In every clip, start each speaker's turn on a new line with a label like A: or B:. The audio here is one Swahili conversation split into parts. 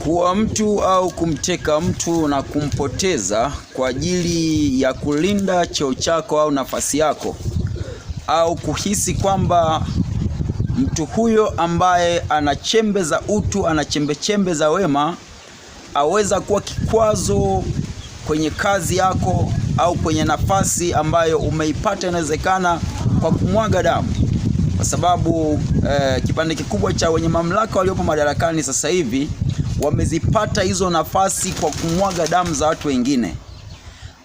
A: Kuua mtu au kumteka mtu na kumpoteza kwa ajili ya kulinda cheo chako au nafasi yako, au kuhisi kwamba mtu huyo ambaye ana chembe za utu, ana chembe za wema, aweza kuwa kikwazo kwenye kazi yako au kwenye nafasi ambayo umeipata, inawezekana kwa kumwaga damu. Kwa sababu kipande kikubwa cha wenye mamlaka waliopo madarakani sasa hivi wamezipata hizo nafasi kwa kumwaga damu za watu wengine.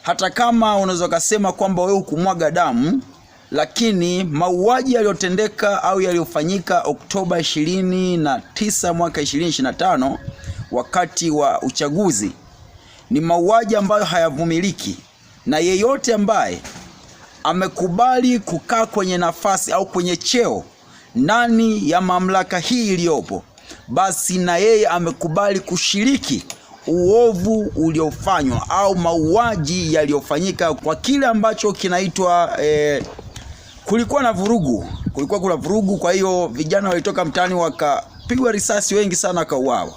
A: Hata kama unaweza kusema kwamba wewe hukumwaga damu, lakini mauaji yaliyotendeka au yaliyofanyika Oktoba 29 mwaka 2025 wakati wa uchaguzi ni mauaji ambayo hayavumiliki, na yeyote ambaye amekubali kukaa kwenye nafasi au kwenye cheo ndani ya mamlaka hii iliyopo, basi na yeye amekubali kushiriki uovu uliofanywa au mauaji yaliyofanyika kwa kile ambacho kinaitwa kulikuwa kuna vurugu. Kwa hiyo vijana walitoka mtaani wakapigwa risasi, wengi sana wakauawa.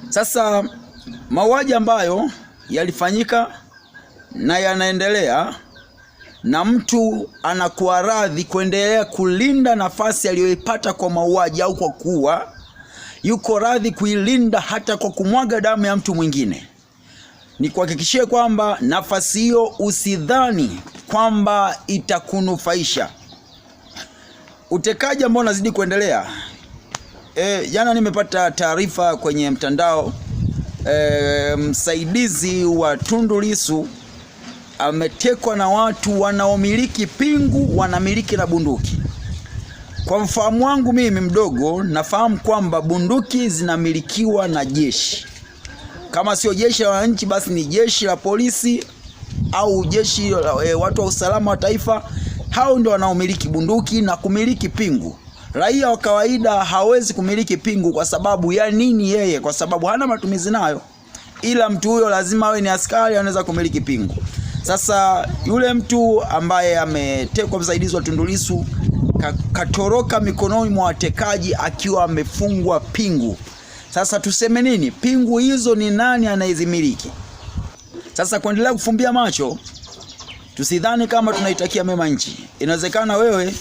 A: Sasa mauaji ambayo yalifanyika na yanaendelea, na mtu anakuwa radhi kuendelea kulinda nafasi aliyoipata kwa mauaji au kwa kuua, yuko radhi kuilinda hata kwa kumwaga damu ya mtu mwingine, ni kuhakikishia kwamba nafasi hiyo usidhani kwamba itakunufaisha. Utekaji ambao unazidi kuendelea. Jana nimepata taarifa kwenye mtandao, msaidizi wa Tundu Lissu ametekwa na watu wanaomiliki pingu, wanamiliki na bunduki. Kwa mfahamu wangu mimi mdogo, nafahamu kwamba bunduki zinamilikiwa na jeshi. Kama sio jeshi la wananchi, basi ni jeshi la polisi au jeshi watu wa usalama wa taifa. Hao ndio wanaomiliki bunduki na kumiliki pingu. Raia wa kawaida hawezi kumiliki pingu. Kwa sababu ya nini? Yeye kwa sababu hana matumizi nayo, ila mtu huyo lazima awe ni askari, anaweza kumiliki pingu. Sasa yule mtu ambaye ametekwa, msaidizi wa Tundu Lissu, katoroka mikononi mwa watekaji akiwa amefungwa pingu. Sasa tuseme nini? Pingu hizo ni nani anayezimiliki? Sasa kuendelea kufumbia macho, tusidhani kama tunaitakia mema nchi. Inawezekana wewe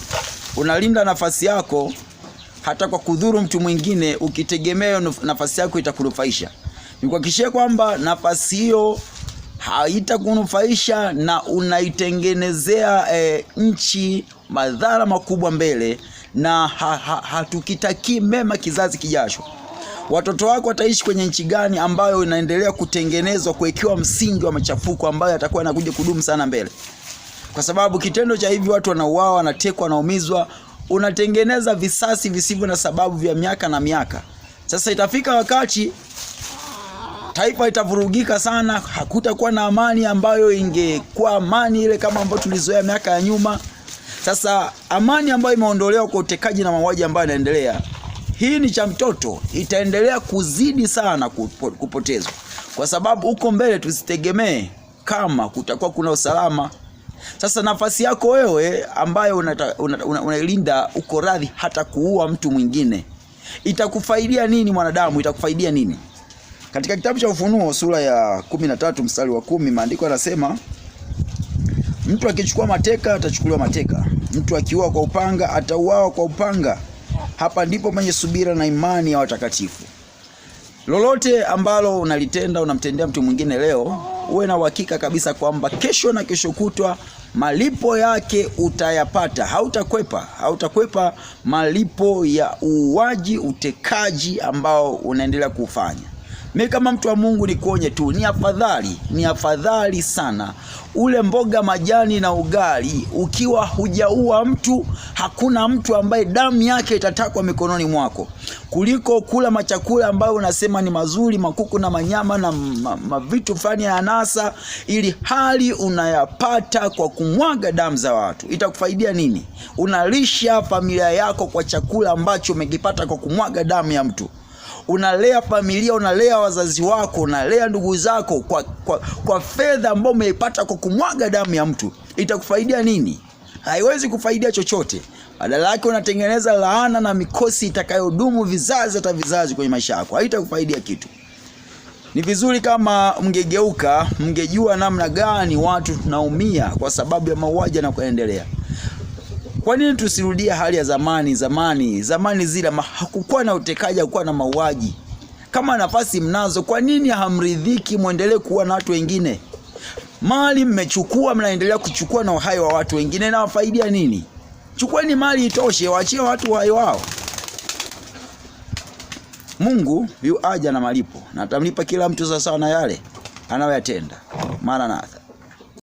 A: unalinda nafasi yako hata kwa kudhuru mtu mwingine, ukitegemea nafasi yako itakunufaisha. Nikuhakikishia kwamba nafasi hiyo haitakunufaisha na unaitengenezea nchi madhara makubwa mbele, na hatukitakii mema kizazi kijacho. Watoto wako wataishi kwenye nchi gani ambayo inaendelea kutengenezwa kuwekewa msingi wa machafuko ambayo yatakuwa yanakuja kudumu sana mbele? Kwa sababu kitendo cha hivi watu wanauawa, wanatekwa, wanaumizwa, unatengeneza visasi visivyo na sababu vya miaka na miaka. Sasa itafika wakati taifa itavurugika sana, hakutakuwa na amani ambayo ingekuwa amani ile kama ambayo tulizoea miaka ya nyuma. Sasa amani ambayo imeondolewa kwa utekaji na mauaji ambayo yanaendelea, hii ni cha mtoto, itaendelea kuzidi sana kupotezwa. Kwa sababu huko mbele tusitegemee kama kutakuwa kuna usalama. Sasa nafasi yako wewe ambayo unailinda, uko radhi hata kuua mtu mwingine, itakufaidia nini mwanadamu? Itakufaidia nini? Katika kitabu cha Ufunuo sura ya 13 mstari wa 10, maandiko yanasema, mtu akichukua mateka atachukuliwa mateka, mtu akiua kwa upanga atauawa kwa upanga. Hapa ndipo penye subira na imani ya watakatifu. Lolote ambalo unalitenda, unamtendea mtu mwingine leo, uwe na uhakika kabisa kwamba kesho na kesho kutwa malipo yake utayapata. Hautakwepa malipo ya uuaji, utekaji ambao unaendelea kufanya. Mimi kama mtu wa Mungu nikuonye tu, ni afadhali sana ule mboga majani na ugali ukiwa hujaua mtu. Hakuna mtu ambaye damu yake itatakwa mikononi mwako, kuliko kula machakula ambayo unasema ni mazuri, makuku na manyama na mavitu fulani ya anasa, ili hali unayapata kwa kumwaga damu za watu. Itakufaidia nini? Unalisha familia yako kwa chakula ambacho umekipata kwa kumwaga damu ya mtu. Unalea familia, unalea wazazi wako, unalea ndugu zako kwa fedha ambayo umeipata kwa kumwaga damu ya mtu. Itakufaidia nini? Haiwezi kufaidia chochote. Badala yake unatengeneza laana na mikosi itakayodumu vizazi hata vizazi kwenye maisha yako. Haitakufaidia kitu. Ni vizuri kama mngegeuka, mngejua namna gani watu tunaumia kwa sababu ya mauaji na kuendelea. Kwa nini tusirudie hali ya zamani zile hakukuwa na utekaji, hakukuwa na mauaji? Kama nafasi mnazo, kwa nini hamridhiki muendelee kuwa na watu wengine? Mali mmechukua, mnaendelea kuchukua na uhai wa watu wengine, na wafaidia nini? Chukueni mali itoshe, waachie watu uhai wao. Mungu yu aja na malipo, na atamlipa kila mtu sawasawa na yale anayoyatenda. Maranatha.